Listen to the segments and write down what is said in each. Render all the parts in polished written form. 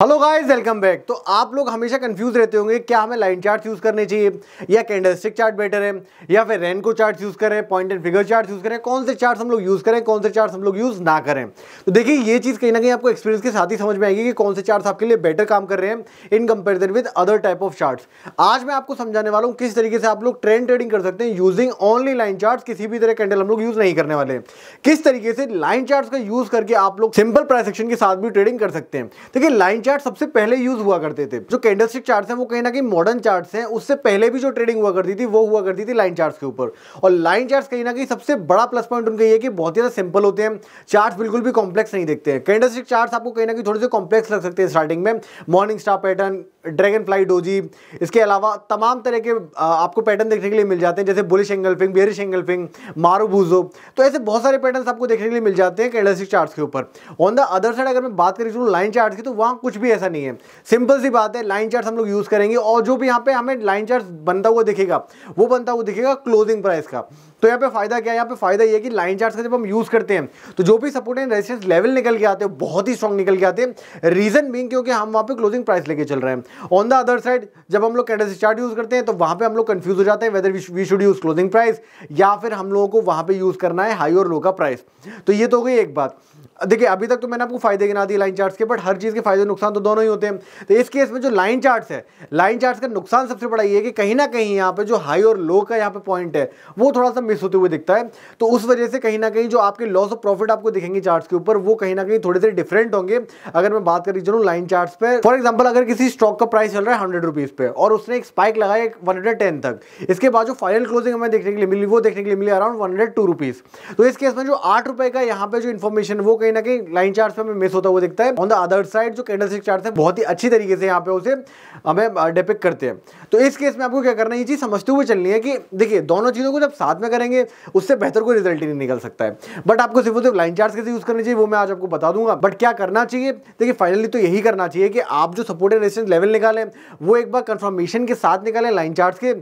Hello guys, welcome back. तो आप लोग हमेशा कंफ्यूज रहते होंगे क्या हमें लाइन चार्ट यूज करने चाहिए या कैंडलस्टिक चार्ट बेटर है या फिर रेनको चार्ट यूज करें, point and figure chart use करें, कौन से चार्ट हम लोग यूज करें, कौन से चार्ट हम लोग यूज ना करें। तो देखिए ये चीज कहीं ना कहीं आपको एक्सपीरियंस के साथ ही समझ में आएगी कि कौन से चार्ट आपके लिए बेटर काम कर रहे हैं in comparison with other type of charts. आज मैं आपको समझाने वाला हूं किस तरीके से आप लोग ट्रेंड ट्रेडिंग कर सकते हैं यूजिंग ओनली लाइन चार्ट। किसी भी तरह कैंडल हम लोग यूज नहीं करने वाले। किस तरीके से लाइन चार्ट का यूज करके आप लोग सिंपल प्राइस एक्शन के साथ भी ट्रेडिंग कर सकते हैं। देखिए लाइन चार्ट सबसे पहले यूज हुआ करते थे। जो कैंडलस्टिक चार्ट्स हैं वो कहीं ना कहीं मॉडर्न चार्ट्स हैं, उससे पहले भी जो ट्रेडिंग हुआ करती थी वो हुआ करती थी लाइन चार्ट्स के ऊपर। और लाइन चार्ट्स कहीं ना कहीं सबसे बड़ा प्लस पॉइंट उनका ये है कि बहुत ही ज्यादा सिंपल होते हैं। चार्ट्स बिल्कुल भी कॉम्प्लेक्स नहीं दिखते हैं। कैंडलस्टिक चार्ट्स आपको कहीं ना कहीं थोड़े से कॉम्प्लेक्स लग सकते हैं स्टार्टिंग में। Morning star pattern, dragon fly doji, इसके अलावा तमाम तरह के आपको पैटर्न देखने के लिए मिल जाते हैं, जैसे बुलिश एंगल्फिंग, बेयरिश एंगल्फिंग, मारूबूजो। तो ऐसे बहुत सारे पैटर्न्स आपको देखने के लिए मिल जाते हैं कैंडलस्टिक चार्ट्स के ऊपर। ऑन द अदर साइड अगर मैं बात करूं लाइन चार्ट्स की, तो वहां कुछ भी ऐसा नहीं है। सिंपल सी बात है, लाइन चार्ट्स हम लोग यूज करेंगे और जो भी यहाँ पे हमें लाइन चार्ट्स बनता हुआ दिखेगा वो बनता हुआ दिखेगा क्लोजिंग प्राइस का। तो यहाँ पे फायदा क्या है? यहाँ पे फायदा ये है कि लाइन चार्ट्स का जब हम यूज करते हैं तो जो भी सपोर्ट एंड रेजिस्टेंस लेवल निकल के आते हैं बहुत ही स्ट्रॉन्ग निकल के आते हैं। रीजन बीइंग क्योंकि हम वहां पे क्लोजिंग प्राइस लेके चल रहे हैं। ऑन द अदर साइड जब हम लोग कैंडलस्टिक चार्ट यूज करते हैं तो वहां पे हम लोग कंफ्यूज हो जाते हैं whether we should use closing price या फिर हम लोगों को वहां पे यूज करना है हाई और लो का प्राइस। तो ये तो हो गई एक बात। देखिए अभी तक तो मैंने आपको फायदे गिना दिए लाइन चार्ट्स के, बट हर चीज के फायदे नुकसान तो दोनों ही होते हैं। तो इस केस में जो लाइन चार्ट्स है, लाइन चार्ट्स का नुकसान सबसे बड़ा ये है कि कहीं ना कहीं यहाँ पे जो हाई और लो का यहाँ पे पॉइंट है वो थोड़ा सा मिस होते हुए दिखता है। तो उस वजह से कहीं ना कहीं जो आपके लॉस ऑफ प्रॉफिट आपको दिखेंगे चार्ट्स के ऊपर वो कहीं ना कहीं थोड़े से डिफरेंट होंगे। अगर मैं बात करी चलूँ लाइन चार्ट्स पे, फॉर एग्जाम्पल अगर किसी स्टॉक का प्राइस चल रहा है 100 रुपीज पे और उसने एक स्पाइक लगाया 110 तक, इसके बाद जो फाइनल क्लोजिंग हमें देखने के लिए मिली वो देखने के लिए मिली अराउंड 102 रुपीज। तो इस केस में जो 8 रुपए का यहाँ पे जो इन्फॉर्मेशन वो कहीं ना कहीं लाइन चार्ट्स पे हमें मिस होता हुआ दिखता है। ऑन द अदर साइड जो कैंडलस्टिक चार्ट्स है बहुत ही अच्छी तरीके से यहाँ पे उसे हमें डिपिक्ट करते हैं। तो इस केस में आपको क्या करना है, ये चीज समझते हुए चलनी है कि देखिए दोनों चीजों को जब साथ में करेंगे उससे बेहतर कोई रिजल्ट ही नहीं निकल सकता है। बट आपको सिर्फ लाइन चार्ट्स कैसे यूज करने चाहिए वो मैं आज आपको बता दूंगा। बट क्या करना चाहिए, देखिए फाइनली तो यही करना चाहिए कि आप जो सपोर्ट एंड रेजिस्टेंस लेवल निकालें वो एक बार कंफर्मेशन के साथ निकालें लाइन चार्ट्स के।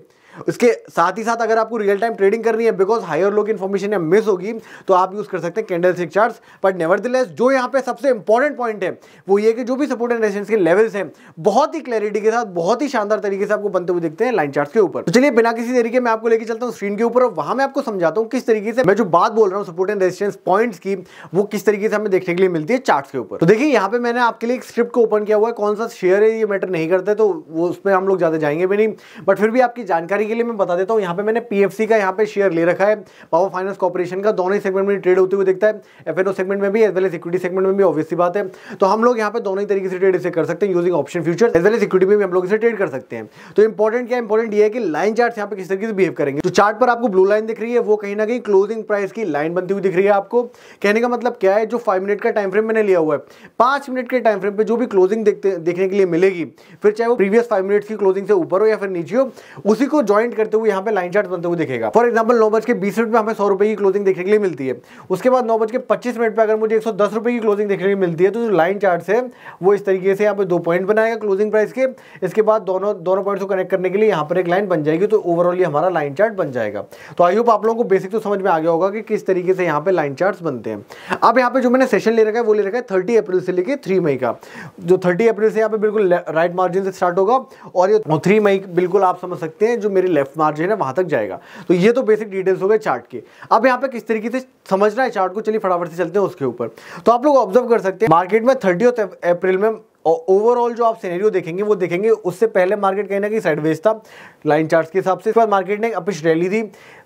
उसके साथ ही साथ अगर आपको रियल टाइम ट्रेडिंग करनी है बिकॉज हाई और लो की इन्फॉर्मेशन मिस होगी तो आप यूज कर सकते हैं कैंडलस्टिक चार्ट्स। बट नेवरदलेस जो यहाँ पे सबसे इंपॉर्टेंट पॉइंट है वो ये कि जो भी सपोर्ट एंड रेजिस्टेंस के लेवल्स हैं बहुत ही क्लैरिटी के साथ बहुत ही शानदार तरीके से आपको बनते हुए दिखते हैं लाइन चार्ट्स के ऊपर। तो चलिए बिना किसी तरीके मैं आपको लेके चलता हूँ स्क्रीन के ऊपर और वहां मैं आपको समझाता हूँ किस तरीके से मैं जो बात बोल रहा हूँ सपोर्ट एंड रेजिस्टेंस पॉइंट्स की वो किस तरीके से हमें देखने के लिए मिलती है चार्ट्स के ऊपर। तो देखिए यहाँ पे मैंने आपके लिए एक स्क्रिप्ट को ओपन किया हुआ है, कौन सा शेयर है ये मैटर नहीं करता तो वो उसमें हम लोग ज्यादा जाएंगे भी नहीं, बट फिर भी आपकी जानकारी के लिए मैं बता देता हूँ। यहाँ पे मैंने पीएफसी का यहाँ पे शेयर ले रखा है, पावर फाइनेंस कॉर्पोरेशन का। दोनों ही सेगमेंट में ट्रेड होते हुए दिखता है, एफएनओ सेगमेंट में भी as well as equity segment में भी, ऑब्वियस सी बात है। तो हम लोग यहाँ पे दोनों ही तरीके से ट्रेड इसे कर सकते हैं using option future as well as equity में भी हम लोग इसे ट्रेड कर सकते हैं। तो इंपॉर्टेंट क्या है, इंपॉर्टेंट ये है कि लाइन चार्ट यहाँ पे किस तरीके से बिहेव करेंगे। तो चार्ट पर आपको ब्लू लाइन दिख रही है वो कहीं ना कहीं क्लोजिंग प्राइस की लाइन बनती हुई दिख रही है आपको। कहने का मतलब क्या है, जो 5 मिनट का टाइम फ्रेम मैंने लिया हुआ है, 5 मिनट के टाइम फ्रेम पे जो भी क्लोजिंग देखने के लिए मिलेगी, फिर चाहे वो प्रीवियस 5 मिनट की क्लोजिंग से ऊपर हो या फिर नीचे हो, उसी को ज्वाइंट करते हुए यहाँ पे लाइन चार्ट बनते हुए दिखेगा। फॉर एग्जाम्पल 9:20 पे हमें 100 रुपए की क्लोजिंग देखने के लिए मिलती है, उसके बाद 9:25 पे अगर मुझे 110 रुपए की क्लोजिंग देखने के लिए मिलती है तो जो लाइन चार्ट है वो इस तरीके से यहाँ पे 2 पॉइंट बनाएगा क्लोजिंग प्राइस के। इसके बाद दोनों पॉइंट्स को कनेक्ट करने के लिए यहाँ पर एक लाइन बन जाएगी, तो ओवरऑल हमारा लाइन चार्ट बन जाएगा। तो आई होप आप लोगों को बेसिक तो समझ में आ गया होगा कि किस तरीके से यहाँ पे लाइन चार्ट्स बनते हैं। अब यहाँ पे जो मैंने सेशन ले रखा है वो ले रखा है 30 अप्रैल से लेके 3 मई का। जो 30 अप्रैल से यहाँ पे बिल्कुल राइट मार्जिन से स्टार्ट होगा और ये 3 मई बिल्कुल आप समझ सकते हैं जो मेरी लेफ्ट मार्जिन है वहां तक जाएगा। तो ये तो बेसिक डिटेल्स हो गए चार्ट के। अब यहाँ पे किस तरीके से समझना है चार्ट को, चलिए फटाफट से चलते हैं उसके ऊपर। तो आप लोग ऑब्जर्व कर सकते हैं मार्केट में 30 अप्रैल में ओवरऑल जो आप सिनेरियो देखेंगे वो देखेंगे उससे पहले मार्केट कहीं ना कहीं साइडवेज था लाइन चार्ट्स के हिसाब से। इसके बाद मार्केट ने अपिश रैली दी,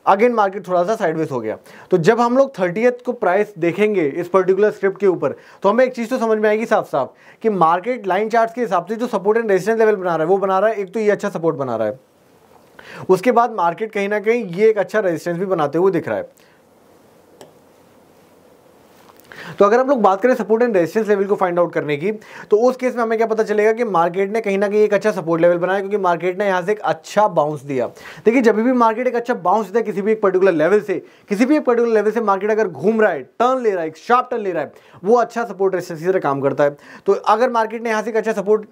अगेन मार्केट थोड़ा सा साइडवेज हो गया। तो जब हम लोग 30th को प्राइस देखेंगे इस पर्टिकुलर स्क्रिप्ट के ऊपर तो हमें एक चीज तो समझ में आएगी साफ साफ कि मार्केट लाइन चार्ट्स के हिसाब से जो सपोर्ट एंड रेजिस्टेंस लेवल बना रहा है वो बना रहा है, एक तो ये अच्छा सपोर्ट बना रहा है, उसके बाद मार्केट कहीं ना कहीं ये एक अच्छा रेजिस्टेंस भी बनाते हुए दिख रहा है। तो अगर हम लोग बात करें सपोर्ट एंड रेजिस्टेंस लेवल को फाइंड आउट करने की तो उस केस में हमें क्या पता चलेगा कि मार्केट ने कहीं ना कहीं एक अच्छा सपोर्ट लेवल बनाया क्योंकि मार्केट ने यहां से एक अच्छा बाउंस दिया। देखिए जब भी मार्केट एक अच्छा बाउंस देता है किसी भी एक पर्टिकुलर लेवल से मार्केट अगर घूम रहा है, टर्न ले रहा है, एक शार्प टर्न ले रहा है, वो अच्छा सपोर्ट रेजिस्टेंस की तरह काम करता है। तो अगर मार्केट ने यहां से एक अच्छा सपोर्ट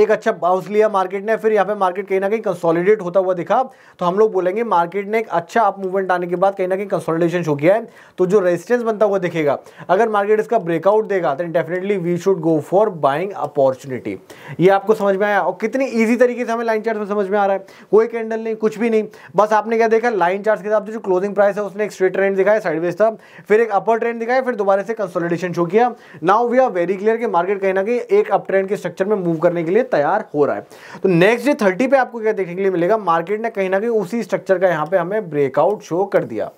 एक अच्छा बाउंस लिया मार्केट ने, फिर यहाँ पे मार्केट कहीं ना कहीं कंसोलिडेट होता हुआ दिखा, तो हम लोग बोलेंगे मार्केट ने एक अच्छा अप मूवमेंट आने के बाद कहीं ना कहीं कंसोलिडेशन शो किया है, तो जो रेजिस्टेंस बनता हुआ दिखेगा, अगर मार्केट इसका ब्रेकआउट देगा then definitely we should go for buying opportunity. ये आपको समझ में आया? और कितनी ईजी तरीके से हमें लाइन चार्ट में समझ में आ रहा है, कोई कैंडल नहीं, कुछ भी नहीं, बस आपने क्या देखा, लाइन चार्ट के हिसाब से जो क्लोजिंग प्राइस है उसने एक स्ट्रेट ट्रेंड दिखाया, साइडवेज था, फिर एक अपर ट्रेंड दिखाया, फिर दोबारा से कंसोलिडेशन शो किया। Now we are very clear कि मार्केट कहीं ना कहीं एक अप ट्रेंड के स्ट्रक्चर में मूव करने के लिए तैयार हो रहा है। तो नेक्स्ट डे 30 पे आपको क्या देखने के लिए मिलेगा, मार्केट ने कहीं ना कहीं उसी स्ट्रक्चर का यहाँ पे हमें ब्रेकआउट शो कर दिया।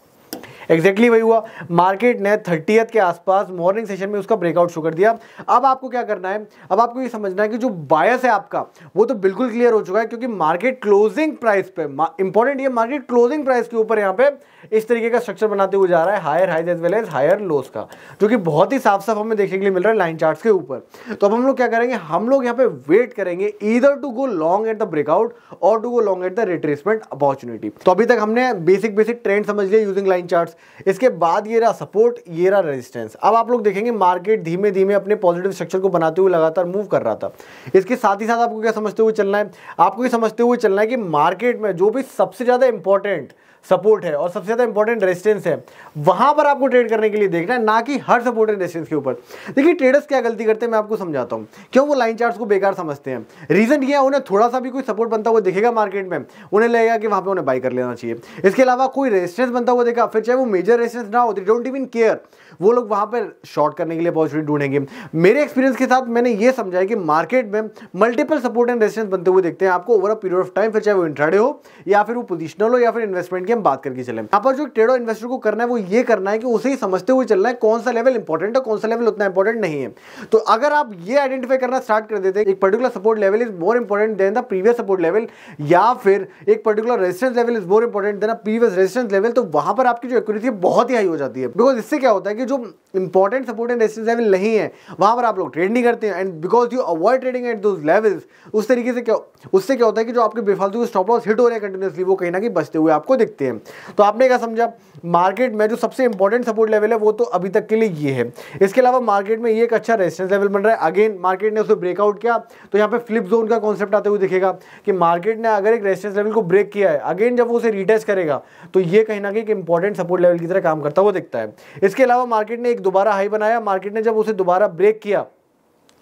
एग्जैक्टली वही हुआ, मार्केट ने 30th के आसपास मॉर्निंग सेशन में उसका ब्रेकआउट शो कर दिया। अब आपको क्या करना है, अब आपको ये समझना है कि जो बायस है आपका वो तो बिल्कुल क्लियर हो चुका है, क्योंकि मार्केट क्लोजिंग प्राइस पे, इंपॉर्टेंट ये मार्केट क्लोजिंग प्राइस के ऊपर यहाँ पे इस तरीके का स्ट्रक्चर बनाते हुए जा रहा है, higher highs as well as higher lows का, जो कि बहुत ही साफ साफ हमें देखने के लिए मिल रहा है लाइन चार्ट्स के ऊपर। तो अब हम लोग क्या करेंगे, हम लोग यहाँ पे वेट करेंगे either to go long at the breakout और to go long at the retracement opportunity. तो अभी तक हमने बेसिक ट्रेंड समझ लिया यूजिंग लाइन चार्ट्स। इसके बाद ये रहा सपोर्ट, ये रहा रेजिस्टेंस। अब आप लोग देखेंगे मार्केट धीमे धीमे अपने पॉजिटिव स्ट्रक्चर को बनाते हुए लगातार मूव कर रहा था। इसके साथ ही साथ आपको क्या समझते हुए चलना है, आपको ये समझते हुए चलना है कि मार्केट में जो भी सबसे ज्यादा इंपॉर्टेंट सपोर्ट है और सबसे ज्यादा इंपॉर्टेंट रेजिस्टेंस है, वहां पर आपको ट्रेड करने के लिए देखना है, ना कि हर सपोर्ट एंड रेजिस्टेंस के ऊपर। देखिए ट्रेडर्स क्या गलती करते हैं, मैं आपको समझाता हूं क्यों वो लाइन चार्ट्स को बेकार समझते हैं। रीजन ये है, उन्हें थोड़ा सा भी कोई सपोर्ट बनता हुआ दिखेगा मार्केट में, उन्हें लगेगा कि वहां पे उन्हें बाई कर लेना चाहिए। इसके अलावा कोई रेजिस्टेंस बनता हुआ देखा, फिर चाहे वो मेजर रेजिस्टेंस ना हो, दे डोंट इवन केयर, वो लोग वहां पर शॉर्ट करने के लिए अपॉर्चुनिटी ढूंढेंगे। मेरे एक्सपीरियंस के साथ मैंने ये समझा है कि मार्केट में मल्टीपल सपोर्ट एंड रेजिस्टेंस बनते हुए दिखते हैं आपको over a period of time, फिर चाहे वो इंट्राडे हो या फिर वो पोजिशनल हो या फिर इन्वेस्टमेंट की हम बात करके चलें। यहाँ पर जो ट्रेडर इन्वेस्टर को करना है वो ये करना है कि उसे ही समझते हुए चलना है कौन सा लेवल इंपॉर्टेंट है, कौन सा लेवल उतना इंपॉर्टेंट नहीं है। तो अगर आप ये आइडेंटिफाई करना स्टार्ट कर देते हैं एक particular support level is more important than the previous support level, या फिर एक particular resistance level is more important than the previous resistance level, तो वहां पर आपकी जो एक्यूरेसी बहुत ही हाई हो जाती है। बिकॉज इससे क्या होता है कि जो important support and resistance level नहीं है वहां पर आप लोग ट्रेड नहीं करते हैं, and because you avoid trading at those levels, उस तरीके से क्या उससे क्या होता है कि जो आपके बेफालतू स्टॉप लॉस हिट हो रहे हैं कंटिन्यूअसली, वो कहीं ना कहीं बचते हुए आपको दिखते हैं। तो आपने क्या समझा, मार्केट में जो सबसे इंपॉर्टेंट सपोर्ट लेवल है वो तो अभी तक के लिए ये है। इसके अलावा मार्केट में ये एक अच्छा रेजिस्टेंस लेवल बन रहा है, अगेन मार्केट ने उसे ब्रेकआउट किया, तो यहाँ पे फ्लिप जोन का कॉन्सेप्ट आते हुए दिखेगा कि मार्केट ने अगर एक रेजिस्टेंस लेवल को ब्रेक किया है, अगेन जब वो उसे रिटेस्ट करेगा तो ये कहीं ना कहीं एक इंपॉर्टेंट सपोर्ट लेवल की तरह काम करता हुआ दिखता है। इसके अलावा मार्केट ने एक दोबारा हाई बनाया, मार्केट ने जब उसे दोबारा ब्रेक किया,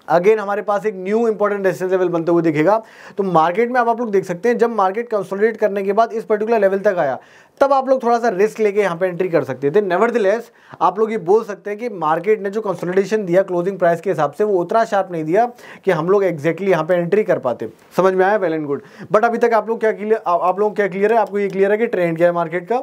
अगेन हमारे पास एक न्यू इंपॉर्टेंट रेजिस्टेंस लेवल बनते हुए दिखेगा। तो मार्केट में अब आप लोग देख सकते हैं जब मार्केट कंसोलिडेट करने के बाद इस पर्टिकुलर लेवल तक आया, तब आप लोग थोड़ा सा रिस्क लेके यहाँ पे एंट्री कर सकते थे। नेवरदलेस आप लोग ये बोल सकते हैं कि मार्केट ने जो कंसोलिडेशन दिया क्लोजिंग प्राइस के हिसाब से वो उतना शार्प नहीं दिया कि हम लोग एग्जैक्टली यहाँ पे एंट्री कर पाते। समझ में आया? Well and good. बट अभी तक आप लोग क्या क्लियर है, आपको ये क्लियर है कि ट्रेंड क्या है मार्केट का।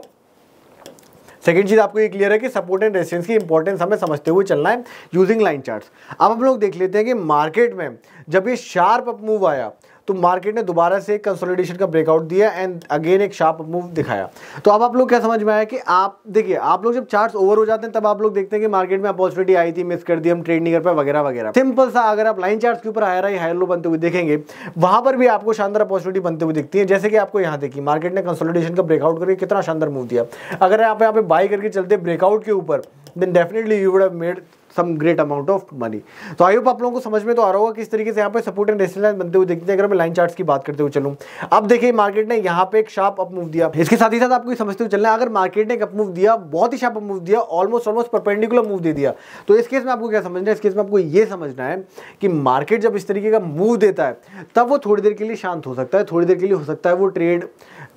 सेकेंड चीज आपको ये क्लियर है कि सपोर्ट एंड रेजिस्टेंस की इंपॉर्टेंस हमें समझते हुए चलना है यूजिंग लाइन चार्ट्स। अब हम लोग देख लेते हैं कि मार्केट में जब ये शार्प अप मूव आया तो मार्केट ने दोबारा से कंसोलिडेशन का ब्रेकआउट दिया एंड अगेन एक शार्प अप मूव दिखाया। तो अब आप लोग क्या समझ में आया कि आप देखिए, आप लोग जब चार्ट्स ओवर हो जाते हैं तब आप लोग देखते हैं कि मार्केट में अपॉर्चुनिटी आई थी, मिस कर दी, हम ट्रेड नहीं कर पाए वगैरह वगैरह। सिंपल सा अगर आप लाइन चार्ट्स के ऊपर हायर लो बनते हुए देखेंगे, वहां पर भी आपको शानदार अपॉर्चुनिटी बनते हुए दिखती है। जैसे कि आपको यहाँ देखिए मार्केट ने कंसोलिडेशन का ब्रेकआउट करके कितना शानदार मूव दिया। अगर आप यहाँ पे बाई करके चलते ब्रेकआउट के ऊपर, then definitely you would have made some great amount of money. तो आई होप आप लोगों को समझ में तो आ रहा होगा किस तरीके से यहाँ पे सपोर्ट एंड रेजिस्टेंस बनते हुए दिखते हैं। अगर मैं लाइन चार्ट्स की बात करते हुए चलूं, अब देखिए मार्केट ने यहाँ पे एक शार्प अप मूव दिया। इसके साथ ही साथ आपको समझते हुए चलना है, अगर मार्केट ने एक अप मूव दिया, बहुत ही शार्प अप मूव दिया, ऑलमोस्ट परपेंडिकुलर मूव दे दिया, तो इस केस में आपको क्या समझना है, इस केस में आपको ये समझना है कि मार्केट जब इस तरीके का मूव देता है तब वो थोड़ी देर के लिए शांत हो सकता है, थोड़ी देर के लिए हो सकता है वो ट्रेड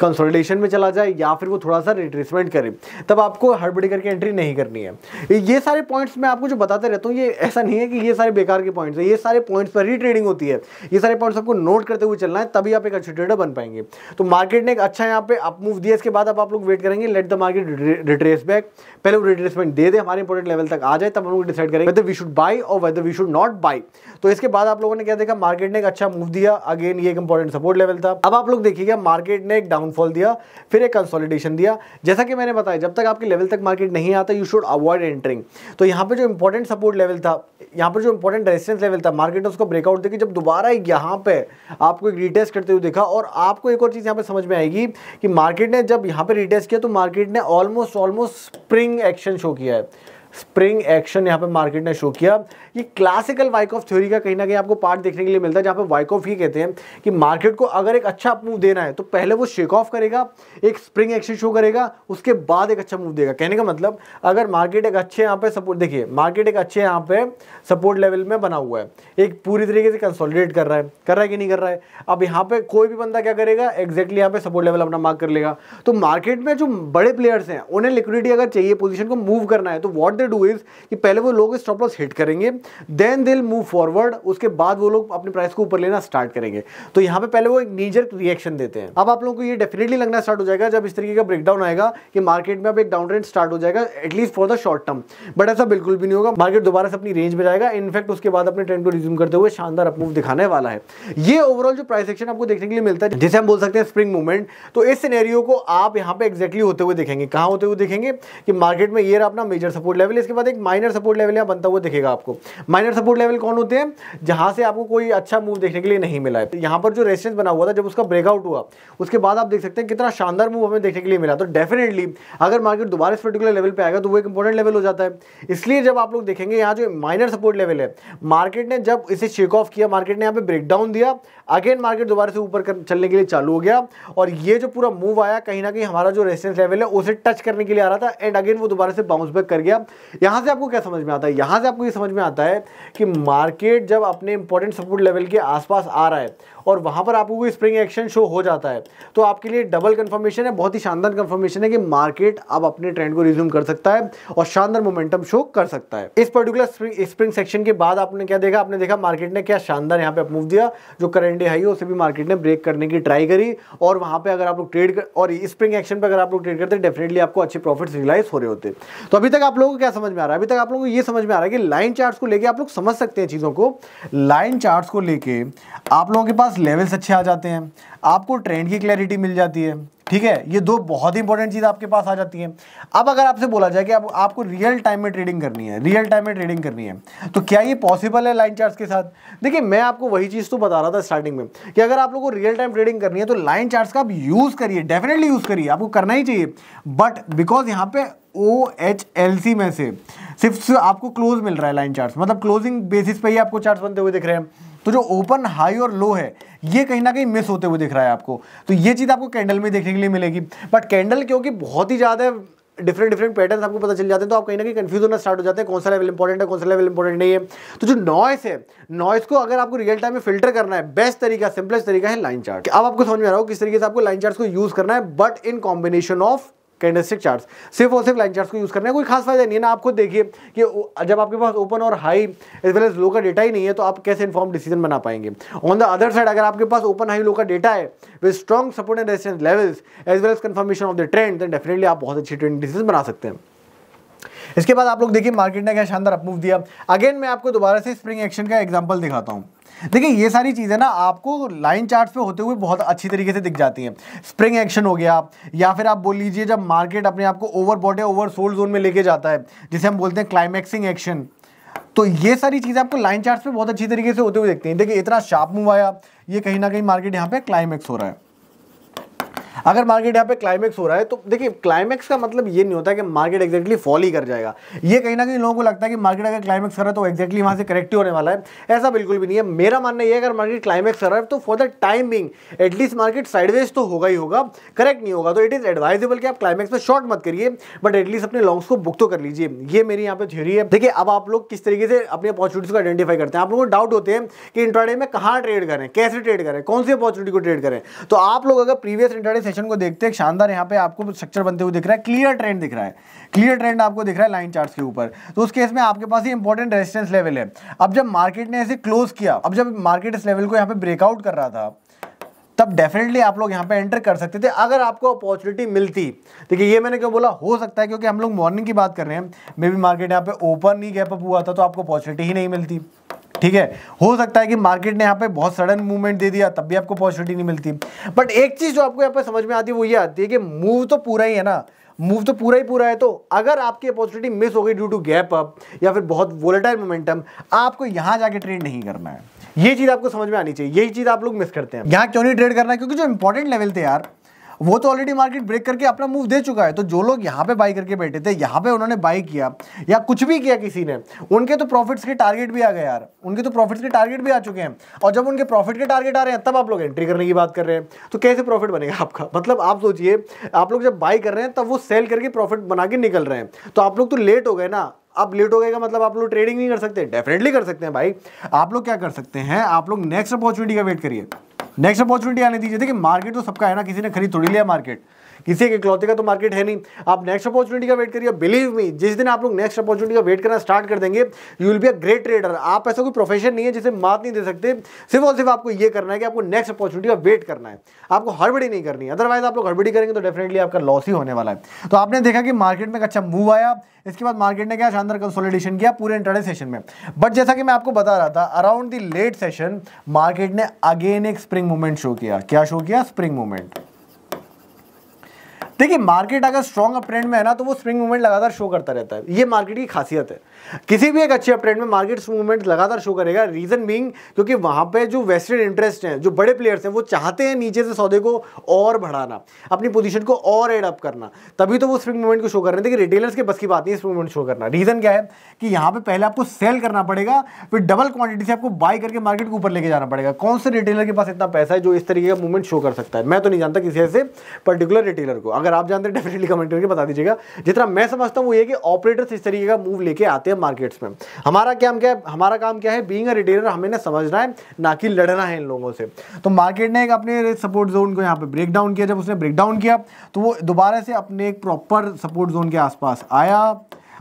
कंसोलिडेशन में चला जाए या फिर वो थोड़ा सा रिट्रेसमेंट करे, तब आपको हड़बड़ी करके एंट्री नहीं करनी है। ये सारे पॉइंट्स मैं आपको जो बताते रहता हूँ, ये ऐसा नहीं है कि ये सारे बेकार के पॉइंट्स हैं, ये सारे पॉइंट्स पर ही ट्रेडिंग होती है। ये सारे पॉइंट्स आपको नोट करते हुए चलना है, तभी आप एक अच्छे ट्रेडर बन पाएंगे। तो मार्केट ने एक अच्छा यहाँ पे अप मूव दिया, इसके बाद अब आप लोग वेट करेंगे, let the market retrace back, पहले वो रिट्रेसमेंट दे हमारे इंपॉर्टेंट लेवल तक आ जाए, तब हम लोग डिसाइड करेंगे वेदर वी शुड बाय और whether we should not buy. तो इसके बाद आप लोगों ने क्या देखा, मार्केट ने एक अच्छा मूव दिया, अगेन ये एक इंपॉर्टेंट सपोर्ट लेवल था। अब आप लोग देखिएगा मार्केट ने एक डाउनफॉल दिया, फिर एक कंसोलिडेशन दिया। जैसा कि मैंने बताया, जब तक आपके लेवल तक मार्केट नहीं आता यू शुड अवॉइड एंटरिंग। तो यहाँ पे जो इंपॉर्टेंट सपोर्ट लेवल था, यहाँ पर जो इंपॉर्टेंट रेजिस्टेंस लेवल था, मार्केट ने उसको ब्रेकआउट देखी, जब दोबारा यहाँ पे आपको एक रिटेस्ट करते हुए देखा। और आपको एक और चीज यहाँ पे समझ में आएगी कि मार्केट ने जब यहाँ पे रिटेस्ट किया तो मार्केट ने ऑलमोस्ट स्प्रिंग एक्शन शो किया है। स्प्रिंग एक्शन यहाँ पे मार्केट ने शो किया। ये क्लासिकल वाइकॉफ थ्योरी का कहीं ना कहीं आपको पार्ट देखने के लिए मिलता है, जहाँ पे वाइकॉफ ये कहते हैं कि मार्केट को अगर एक अच्छा मूव देना है तो पहले वो शेक ऑफ करेगा, एक स्प्रिंग एक्शन शो करेगा, उसके बाद एक अच्छा मूव देगा। कहने का मतलब अगर मार्केट एक अच्छे यहाँ पे सपोर्ट, देखिए मार्केट एक अच्छे यहाँ पे सपोर्ट लेवल में बना हुआ है, एक पूरी तरीके से कंसोलिडेट कर रहा है कि नहीं कर रहा है। अब यहाँ पे कोई भी बंदा क्या करेगा, एग्जैक्टली यहाँ पे सपोर्ट लेवल अपना मार्क कर लेगा। तो मार्केट में जो बड़े प्लेयर्स हैं उन्हें लिक्विडिटी अगर चाहिए, पोजीशन को मूव करना है, तो व्हाट दे डू इज कि पहले वो लोग स्टॉप लॉस हिट करेंगे, then they will move forward, उसके बाद वो लोग अपने प्राइस को ऊपर लेना स्टार्ट करेंगे। तो यहाँ पे पहले वो एक नीजर रिएक्शन देते हैं। अब आप लोगों को ये डेफिनेटली लगना स्टार्ट हो जाएगा जब इस तरीके का ब्रेकडाउन आएगा कि मार्केट में अब एक डाउन ट्रेंड स्टार्ट हो जाएगा, at least for the short term. But ऐसा बिल्कुल भी नहीं होगा, मार्केट दोबारा से अपनी रेंज में जाएगा, इनफैक्ट उसके बाद अपने ट्रेंड को रिज्यूम करते हुए शानदार अप मूव दिखाने वाला है। ये ओवरऑल जो प्राइस एक्शन आपको देखने के लिए मिलता है, जिसे हम बोल सकते हैं स्प्रिंग मूवमेंट। तो इस सिनेरियो को आप यहाँ पे एग्जैक्टली होते हुए देखेंगे। कहाँ होते हुए देखेंगे कि मार्केट में ये रहा अपना मेजर सपोर्ट लेवल, इसके बाद एक माइनर सपोर्ट लेवल यहाँ बनता हुआ दिखेगा आपको। माइनर सपोर्ट लेवल कौन होते हैं, जहां से आपको कोई अच्छा मूव देखने के लिए नहीं मिला है। तो यहाँ पर जो रेजिस्टेंस बना हुआ था, जब उसका ब्रेकआउट हुआ उसके बाद आप देख सकते हैं कितना शानदार मूव हमें देखने के लिए मिला। तो डेफिनेटली अगर मार्केट दोबारा इस पर्टिकुलर लेवल पे आएगा तो वो एक इंपॉर्टेंट लेवल हो जाता है। इसलिए जब आप लोग देखेंगे यहाँ जो माइनर सपोर्ट लेवल है, मार्केट ने जब इसे शेक ऑफ किया, मार्केट ने यहाँ पे ब्रेकडाउन दिया, अगेन मार्केट दोबारा से ऊपर चलने के लिए चालू हो गया। और ये जो पूरा मूव आया कहीं ना कहीं हमारा जो रेजिस्टेंस लेवल है उसे टच करने के लिए आ रहा था, एंड अगेन वो दोबारा से बाउंस बैक कर गया। यहाँ से आपको क्या समझ में आता है, यहाँ से आपको ये समझ में आता है कि मार्केट जब अपने इंपॉर्टेंट सपोर्ट लेवल के आसपास आ रहा है और वहां पर आपको कोई स्प्रिंग एक्शन शो हो जाता है, तो आपके लिए डबल कंफर्मेशन है, बहुत ही शानदार कंफर्मेशन है कि मार्केट अब अपने ट्रेंड को रिज्यूम कर सकता है और शानदार मोमेंटम शो कर सकता है। इस पर्टिकुलर स्प्रिंग सेक्शन के बाद आपने क्या देखा, आपने देखा मार्केट ने क्या शानदार यहाँ पे अप मूव दिया, जो करंट डे हाई है उसे भी मार्केट ने ब्रेक करने की ट्राई करी। और वहां पे अगर आप लोग ट्रेड और स्प्रिंग एक्शन पे अगर आप लोग ट्रेड करते डेफिनेटली आपको अच्छे प्रॉफिट्स रियलाइज हो रहे होते। तो अभी तक आप लोगों को क्या समझ में आ रहा है, अभी तक आप लोगों को ये समझ में आ रहा है कि लाइन चार्ट्स को लेके आप लोग समझ सकते हैं चीजों को। लाइन चार्ट्स को लेके आप लोगों के पास लेवल्स अच्छे आ जाते हैं, आपको ट्रेंड की क्लैरिटी मिल जाती है, ठीक है। ये दो बहुत ही इंपॉर्टेंट चीज आपके पास आ जाती है। अब अगर आपसे बोला जाए कि आपको रियल टाइम में ट्रेडिंग करनी है, रियल टाइम में ट्रेडिंग करनी है, तो क्या ये पॉसिबल है लाइन चार्ट्स के साथ? देखिए मैं आपको वही चीज तो बता रहा था स्टार्टिंग में कि अगर आप लोगों को रियल टाइम ट्रेडिंग करनी है तो लाइन चार्ट्स का आप यूज करिए, डेफिनेटली यूज करिए, आपको करना ही चाहिए। बट बिकॉज यहाँ पे OHLC में से सिर्फ आपको क्लोज मिल रहा है लाइन चार्ट्स, मतलब क्लोजिंग बेसिस पे ही आपको चार्ट्स बनते हुए दिख रहे हैं। तो जो ओपन हाई और लो है ये कहीं ना कहीं मिस होते हुए दिख रहा है आपको। तो ये चीज आपको कैंडल में देखने के लिए मिलेगी। बट कैंडल क्योंकि बहुत ही ज्यादा डिफरेंट पैटर्न आपको पता चल जाते हैं, तो आप कहीं ना कहीं कंफ्यूज होना स्टार्ट हो जाते हैं, कौन सा लेवल इंपॉर्टेंट है, कौन सा लेवल इंपॉर्टेंट नहीं है। तो जो नॉइस है, नॉइस को अगर आपको रियल टाइम में फिल्टर करना है, बेस्ट तरीका, सिंपलेस्ट तरीका है लाइन चार्ट। अब आपको समझ में आ रहा हो किस तरीके से आपको लाइन चार्ट्स को यूज करना है, but in combination of candlestick charts. सिर्फ और सिर्फ लाइन चार्ट्स को यूज करना है, कोई खास फायदा नहीं है ना। आप खुद देखिए कि जब आपके पास ओपन और high as well as low का डेटा ही नहीं है तो आप कैसे इन्फॉर्म डिसीजन बना पाएंगे। ऑन द अदर साइड अगर आपके पास ओपन हाई लो का डेटा है with strong support and resistance levels as well as confirmation of the trend, then definitely आप बहुत अच्छी ट्रेडिंग डिसीजन बना सकते हैं। इसके बाद आप लोग देखिए मार्केट ने क्या शानदार अप मूव दिया। अगेन मैं आपको दोबारा से स्प्रिंग एक्शन का एग्जांपल दिखाता हूं। देखिए ये सारी चीजें ना आपको लाइन चार्ट्स पे होते हुए बहुत अच्छी तरीके से दिख जाती हैं। स्प्रिंग एक्शन हो गया, या फिर आप बोल लीजिए जब मार्केट अपने आप को ओवरबॉट या ओवरसोल्ड जोन में लेके जाता है, जिसे हम बोलते हैं क्लाइमैक्सिंग एक्शन। तो ये सारी चीजें आपको लाइन चार्ट्स पे बहुत अच्छी तरीके से होते हुए दिखती हैं। देखिए इतना शार्प मूव आया, ये कहीं ना कहीं मार्केट यहाँ पे क्लाइमैक्स हो रहा है। अगर मार्केट यहाँ पे क्लाइमैक्स हो रहा है तो देखिए क्लाइमैक्स का मतलब ये नहीं होता कि मार्केट एग्जैक्टली फॉल ही कर जाएगा। ये कहीं ना कहीं लोगों को लगता है कि मार्केट अगर क्लाइमैक्स कर रहा है तो एग्जैक्टली वहां से करेक्ट होने वाला है। ऐसा बिल्कुल भी नहीं है। मेरा मानना ये है अगर मार्केट क्लाइमैक्स कर रहा है तो for the time being at least market sideways तो होगा ही होगा, करेक्ट नहीं होगा तो इट इज एडवाइजेबल कि आप क्लाइमैक्स में शॉर्ट मत करिए, बट एटलीस्ट अपने लॉन्ग्स को बुक तो कर लीजिए। ये मेरी यहाँ पे थ्योरी है। देखिए अब आप लोग किस तरीके से अपनी अपॉर्चुनिटीज को आइडेंटिफाई करते हैं। आप लोगों को डाउट होते हैं कि इंट्राडे में कहाँ ट्रेड करें, कैसे ट्रेड करें, कौन सी अपॉर्चुनिटी को ट्रेड करें। तो आप लोग अगर प्रीवियस इंट्राडे सेशन को देखते हैं, शानदार यहाँ पे आपको स्ट्रक्चर बनते हुए दिख रहा है, क्लियर ट्रेंड दिख रहा है, क्लियर ट्रेंड आपको दिख रहा है लाइन चार्ट्स के ऊपर। तो उस केस में आपके पास ये इंपॉर्टेंट रेजिस्टेंस लेवल है। अब जब मार्केट ने ऐसे क्लोज किया, अब जब मार्केट इस लेवल को यहाँ पे ब्रेकआउट कर रहा था, तब डेफिनेटली आप लोग यहाँ पे एंटर कर सकते थे अगर आपको अपॉर्चुनिटी मिलती। देखिए ये मैंने क्यों बोला हो सकता है, क्योंकि हम लोग मॉर्निंग की बात कर रहे हैं, मे बी मार्केट यहाँ पे ओपन ही गैप अप हुआ था तो आपको अपॉर्चुनिटी ही नहीं मिलती। ठीक है, हो सकता है कि मार्केट ने यहाँ पे बहुत सडन मूवमेंट दे दिया तब भी आपको अपॉर्चुनिटी नहीं मिलती। बट एक चीज जो आपको यहाँ पे समझ में आती है वो ये आती है कि मूव तो पूरा ही है ना, मूव तो पूरा ही पूरा है। तो अगर आपकी अपॉर्चुनिटी मिस हो गई ड्यू टू गैप अप या फिर बहुत वोलेटाइल मोमेंटम, आपको यहाँ जाके ट्रेड नहीं करना है। ये चीज आपको समझ में आनी चाहिए। यही चीज आप लोग मिस करते हैं। यहाँ क्यों नहीं ट्रेड करना है? क्योंकि जो इंपॉर्टेंट लेवल थे यार वो तो ऑलरेडी मार्केट ब्रेक करके अपना मूव दे चुका है। तो जो लोग यहाँ पे बाई करके बैठे थे, यहाँ पे उन्होंने बाई किया या कुछ भी किया किसी ने, उनके तो प्रॉफिट्स के टारगेट भी आ गए यार, उनके तो प्रॉफिट्स के टारगेट भी आ चुके हैं। और जब उनके प्रॉफिट के टारगेट आ रहे हैं तब आप लोग एंट्री करने की बात कर रहे हैं, तो कैसे प्रॉफिट बनेगा आपका? मतलब आप सोचिए, आप लोग जब बाई कर रहे हैं तब वो सेल करके प्रॉफिट बना के निकल रहे हैं, तो आप लोग तो लेट हो गए ना। अब लेट हो गए का मतलब आप लोग ट्रेडिंग नहीं कर सकते? डेफिनेटली कर सकते हैं भाई। आप लोग क्या कर सकते हैं, आप लोग नेक्स्ट अपॉर्चुनिटी का वेट करिए, नेक्स्ट अपॉर्चुनिटी आने दीजिए। देखिए मार्केट तो सबका है ना, किसी ने खरीद थोड़ी लिया मार्केट, किसी के इकलौते का तो मार्केट है नहीं। आप नेक्स्ट अपॉर्चुनिटी का वेट करिए। बिलीव मी, जिस दिन आप लोग नेक्स्ट अपॉर्चुनिटी का वेट करना स्टार्ट कर देंगे, you will be a great trader. आप ऐसा कोई प्रोफेशन नहीं है जिसे मात नहीं दे सकते। सिर्फ और सिर्फ आपको ये करना है कि आपको नेक्स्ट अपॉर्चुनिटी का वेट करना है, आपको हड़बड़ी नहीं करनी है। अदरवाइज आप लोग हड़बड़ी करेंगे तो डेफिनेटली आपका लॉस ही होने वाला है। तो आपने देखा कि मार्केट में एक अच्छा मूव आया, इसके बाद मार्केट ने क्या शानदार कंसोलिडेशन किया पूरे इंट्राडे सेशन में। बट जैसा कि मैं आपको बता रहा था, around the late session market ने अगेन एक स्प्रिंग मूवमेंट शो किया। क्या शो किया? Spring movement. देखिए मार्केट अगर स्ट्रॉन्ग अप ट्रेंड में है ना, तो वो स्प्रिंग मूवमेंट लगातार शो करता रहता है। ये मार्केट की खासियत है। किसी भी एक अच्छे अप ट्रेंड में मार्केट मूवमेंट लगातार शो करेगा। रीजन बीइंग, क्योंकि वहां पे जो वेस्टेड इंटरेस्ट हैं, जो बड़े प्लेयर्स हैं, वो चाहते हैं नीचे से सौदे को और बढ़ाना, अपनी पोजीशन को और एड अप करना, तभी तो वो स्प्रिंग मूवमेंट को शो कर रहे हैं। देखिए रिटेलर्स के बस की बात नहीं है स्प्रिंग मूवमेंट शो करना। रीजन क्या है कि यहाँ पे पहले आपको सेल करना पड़ेगा, फिर डबल क्वांटिटी से आपको बाई करके मार्केट को ऊपर लेके जाना पड़ेगा। कौन से रिटेलर के पास इतना पैसा है जो इस तरीके का मूवमेंट शो कर सकता है? मैं तो नहीं जानता किसी ऐसे पर्टिकुलर रिटेलर को। अगर आप जानते हैं डेफिनेटली कमेंट करके बता दीजिएगा। जितना मैं समझता हूं वो ये कि ऑपरेटर्स इस तरीके का मूव लेके आते हैं मार्केट्स में। हमारा काम क्या है? बीइंग अ रिटेलर हमें ना समझना है, ना कि लड़ना है इन लोगों से। तो मार्केट ने एक अपने सपोर्ट जोन को यहाँ पे ब्रेक डाउन किया। जब उसने ब्रेक डाउन किया तो वो दोबारा से अपने एक प्रॉपर सपोर्ट जोन के आसपास आया।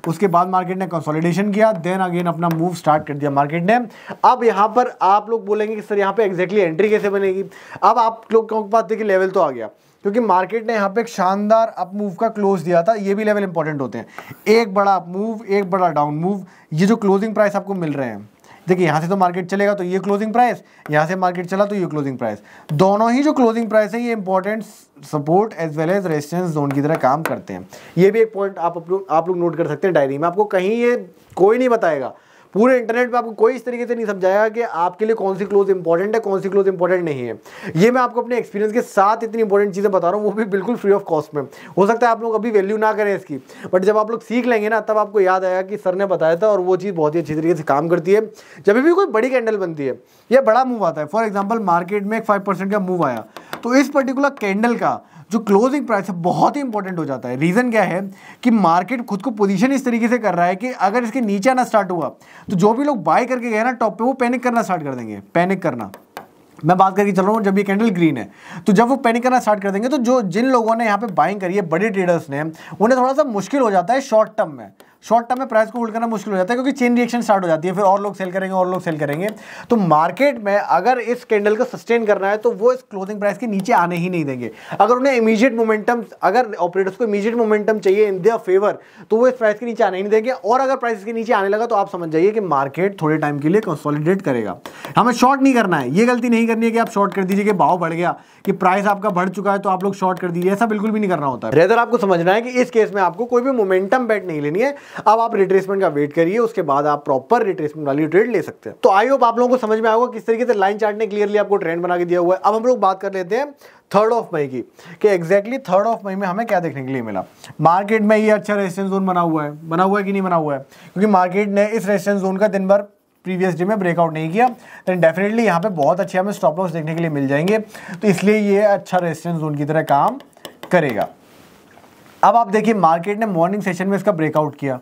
उसके बाद मार्केट ने कंसोलिडेशन किया, देन अगेन अपना मूव स्टार्ट कर दिया मार्केट ने। अब यहाँ पर आप लोग बोलेंगे कि सर यहाँ पे एग्जैक्टली एंट्री कैसे बनेगी? अब आप लोग के पास देखिए लेवल तो आ गया, क्योंकि मार्केट ने यहाँ पे एक शानदार अप मूव का क्लोज दिया था। ये भी लेवल इंपॉर्टेंट होते हैं, एक बड़ा अप मूव, एक बड़ा डाउन मूव। ये जो क्लोजिंग प्राइस आपको मिल रहे हैं, देखिए यहाँ से तो मार्केट चलेगा तो ये क्लोजिंग प्राइस, यहाँ से मार्केट चला तो ये क्लोजिंग प्राइस। दोनों ही जो क्लोजिंग प्राइस है ये important support as well as resistance zone की तरह काम करते हैं। ये भी एक पॉइंट आप लोग नोट कर सकते हैं डायरी में। आपको कहीं ये कोई नहीं बताएगा, पूरे इंटरनेट पे आपको कोई इस तरीके से नहीं समझाएगा कि आपके लिए कौन सी क्लोज इंपॉर्टेंट है, कौन सी क्लोज इंपॉर्टेंट नहीं है। ये मैं आपको अपने एक्सपीरियंस के साथ इतनी इंपॉर्टेंट चीज़ें बता रहा हूँ, वो भी बिल्कुल फ्री ऑफ कॉस्ट में। हो सकता है आप लोग अभी वैल्यू ना करें इसकी, बट जब आप लोग सीख लेंगे ना, तब आपको याद आएगा कि सर ने बताया था और वो चीज़ बहुत ही अच्छी तरीके से काम करती है। जब भी कोई बड़ी कैंडल बनती है या बड़ा मूव आता है, फॉर एग्जाम्पल मार्केट में एक 5% का मूव आया, तो इस पर्टिकुलर कैंडल का जो क्लोजिंग प्राइस है बहुत ही इंपॉर्टेंट हो जाता है। रीजन क्या है कि मार्केट खुद को पोजीशन इस तरीके से कर रहा है कि अगर इसके नीचे आना स्टार्ट हुआ तो जो भी लोग बाय करके गए ना टॉप पे, वो पैनिक करना स्टार्ट कर देंगे। पैनिक करना मैं बात करके चल रहा हूँ, जब ये कैंडल ग्रीन है तो जब वो पैनिक करना स्टार्ट कर देंगे, तो जो जिन लोगों ने यहाँ पे बाइंग करी है, बड़े ट्रेडर्स ने, उन्हें थोड़ा सा मुश्किल हो जाता है शॉर्ट टर्म में प्राइस को होल्ड करना मुश्किल हो जाता है, क्योंकि चेन रिएक्शन स्टार्ट हो जाती है, फिर और लोग सेल करेंगे और लोग सेल करेंगे। तो मार्केट में अगर इस कैंडल को सस्टेन करना है तो वो इस क्लोजिंग प्राइस के नीचे आने ही नहीं देंगे। अगर उन्हें इमीडिएट मोमेंटम, अगर ऑपरेटर्स को इमीडिएट मोमेंटम चाहिए इन देयर फेवर, तो वो इस प्राइस के नीचे आने ही नहीं देंगे। और अगर प्राइस के नीचे आने लगा तो आप समझ जाइए कि मार्केट थोड़े टाइम के लिए कंसोलिडेट करेगा। हमें शॉर्ट नहीं करना है, ये गलती नहीं करनी है कि आप शॉर्ट कर दीजिए कि भाव बढ़ गया, कि प्राइस आपका बढ़ चुका है तो आप लोग शॉर्ट कर दीजिए, ऐसा बिल्कुल भी नहीं करना होता है। रेदर आपको समझना है कि इस केस में आपको कोई भी मोमेंटम बेट नहीं लेनी है। अब आप रिट्रेसमेंट का वेट करिए, उसके बाद आप प्रॉपर रिट्रेसमेंट वाली ट्रेड ले सकते हैं। तो आई होप आप लोगों को समझ में आएगा किस तरीके से लाइन चार्ट ने क्लियरली आपको ट्रेंड बना के दिया हुआ है। अब हम लोग बात कर लेते हैं 3 मई की, कि एग्जैक्टली 3 मई में हमें क्या देखने के लिए मिला। मार्केट में ये अच्छा रेजिस्टेंस जोन बना हुआ है कि नहीं बना हुआ है, क्योंकि मार्केट ने इस रेजिस्टेंस जोन का दिन भर प्रीवियस डे में ब्रेकआउट नहीं किया, तो डेफिनेटली यहाँ पे बहुत अच्छे हमें स्टॉप लॉस देखने के लिए मिल जाएंगे। तो इसलिए ये अच्छा रेजिस्टेंस जोन की तरह काम करेगा। अब आप देखिए मार्केट ने मॉर्निंग सेशन में इसका ब्रेकआउट किया,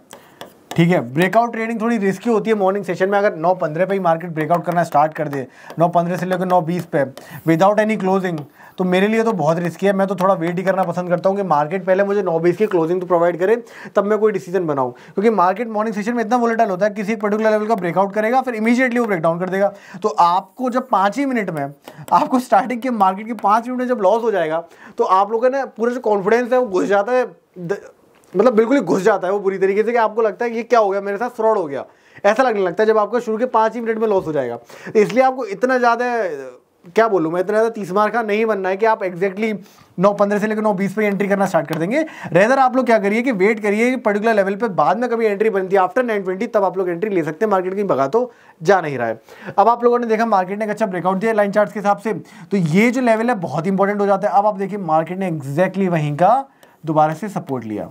ठीक है। ब्रेकआउट ट्रेडिंग थोड़ी रिस्की होती है मॉर्निंग सेशन में। अगर 9:15 पे ही मार्केट ब्रेकआउट करना स्टार्ट कर दे, 9:15 से लेकर 9:20 पे विदाउट एनी क्लोजिंग, तो मेरे लिए तो बहुत रिस्की है। मैं तो थोड़ा वेट ही करना पसंद करता हूँ कि मार्केट पहले मुझे 9:20 की क्लोजिंग तो प्रोवाइड करे, तब मैं कोई डिसीजन बनाऊँ, क्योंकि मार्केट मॉर्निंग सेशन में इतना वोलेटाइल होता है, किसी एक पर्टिकुलर लेवल का ब्रेकआउट करेगा, फिर इमीडिएटली वो ब्रेकडाउन कर देगा। तो आपको जब 5 ही मिनट में, आपको स्टार्टिंग के मार्केट के 5 मिनट में जब लॉस हो जाएगा, तो आप लोगों ने पूरा जो कॉन्फिडेंस है वो घुस जाता है, मतलब बिल्कुल ही घुस जाता है वो बुरी तरीके से, कि आपको लगता है कि ये क्या हो गया, मेरे साथ फ्रॉड हो गया, ऐसा लगने लगता है जब आपको शुरू के 5 ही मिनट में लॉस हो जाएगा। इसलिए आपको इतना ज़्यादा क्या बोलूँ मैं, इतना ज़्यादा 30 मार का नहीं बनना है कि आप एग्जैक्टली 9:15 से लेकर 9:20 पे एंट्री करना स्टार्ट कर देंगे। रेदर आप लोग क्या करिए कि वेट करिए पर्टिकुलर लेवल पे, बाद में कभी एंट्री बनती है आफ्टर 9:20 तब आप लोग एंट्री ले सकते हैं। मार्केट कहीं भगा तो जा नहीं रहा है। अब आप लोगों ने देखा मार्केट ने एक अच्छा ब्रेकआउट दिया लाइन चार्ट के हिसाब से, तो ये जो लेवल है बहुत इंपॉर्टेंट हो जाता है। अब आप देखिए मार्केट ने एग्जैक्टली वहीं का दोबारा से सपोर्ट लिया।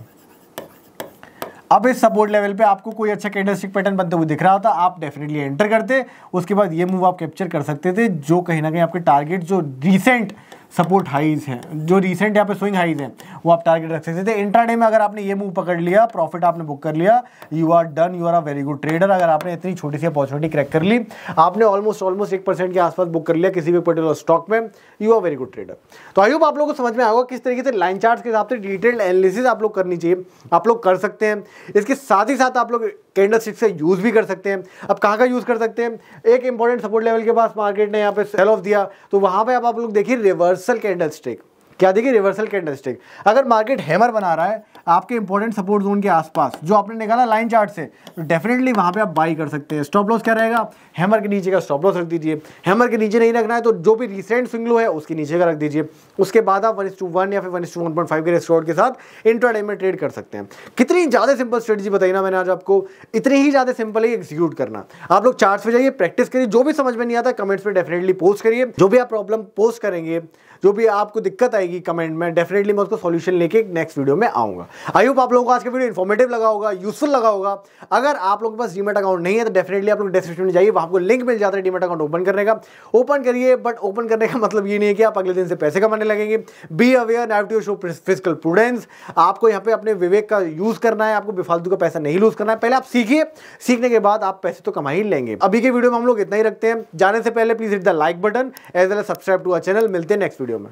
अब इस सपोर्ट लेवल पे आपको कोई अच्छा कैंडलस्टिक पैटर्न बनते हुए दिख रहा था, आप डेफिनेटली एंटर करते, उसके बाद ये मूव आप कैप्चर कर सकते थे, जो कहीं ना कहीं आपके टारगेट जो रीसेंट सपोर्ट हाइज हैं, जो रीसेंट यहाँ पे स्विंग हाइज हैं, वो आप टारगेट रख सकते थे। इंट्राडे में अगर आपने ये मूव पकड़ लिया, प्रॉफिट आपने बुक कर लिया, you are done, you are a very good trader. अगर आपने इतनी छोटी सी अपॉर्चुनिटी क्रैक कर ली, आपने ऑलमोस्ट 1% के आसपास बुक कर लिया किसी भी पर्टिकुलर स्टॉक में, you are very good trader. तो आई होप आप लोगों को समझ में आएगा किस तरीके से लाइन चार्ट के हिसाब से डिटेल्ड एनालिसिस आप लोग करनी चाहिए, आप लोग कर सकते हैं। इसके साथ ही साथ आप लोग कैंडलस्टिक से यूज भी कर सकते हैं। अब कहाँ का यूज कर सकते हैं, एक इंपॉर्टेंट सपोर्ट लेवल के पास मार्केट ने यहाँ पे सेल ऑफ दिया, तो वहां पे अब आप लोग देखिए रिवर्सल कैंडलस्टिक, क्या देखिए रिवर्सल कैंडलस्टिक। अगर मार्केट हैमर बना रहा है आपके इंपॉर्टेंट सपोर्ट जोन के आसपास जो आपने निकाला लाइन चार्ट से, तो डेफिनेटली वहां पे आप बाई कर सकते हैं। स्टॉप लॉस क्या रहेगा, हैमर के नीचे का स्टॉप लॉस रख दीजिए। हैमर के नीचे नहीं रखना है तो जो भी रिसेंट स्विंग लो है उसके नीचे का रख दीजिए। उसके बाद आप 1:1 या फिर 1:1.5 के रेशियो के साथ इंट्राडे में ट्रेड कर सकते हैं। कितनी ज्यादा सिंपल स्ट्रेटजी बताई ना मैंने आज आपको, इतनी ही ज्यादा सिंपल है एग्जीक्यूट करना। आप लोग चार्ट्स पे जाइए, प्रैक्टिस करिए, जो भी समझ में नहीं आता कमेंट्स पे डेफिनेटली पोस्ट करिए। जो भी आप प्रॉब्लम पोस्ट करेंगे, जो भी आपको दिक्कत आएगी कमेंट में, डेफिनेटली मैं उसको सॉल्यूशन लेके नेक्स्ट वीडियो में आऊंगा। आई होप आप लोगों को आज का वीडियो इन्फॉर्मेटिव लगा होगा, यूजफुल लगा होगा। अगर आप लोगों के पास डीमैट अकाउंट नहीं है तो डेफिनेटली आप लोग डिस्क्रिप्शन में जाइए, वहां आपको लिंक मिल जाता है डीमैट अकाउंट ओपन करने का। ओपन करिए, बट ओपन करने का मतलब ये नहीं है कि आप अगले दिन से पैसे कमाने लगेंगे। Be aware, have to show physical prudence. आपको यहाँ पे अपने विवेक का यूज करना है, आपको बेफालतू का पैसा नहीं लूज करना है। पहले आप सीखिए, सीखने के बाद आप पैसे तो कमा ही लेंगे। अभी के वीडियो में हम लोग इतना ही रखते हैं। जाने से पहले please hit the like button as well as subscribe to our channel. मिलते हैं नेक्स्ट वीडियो में।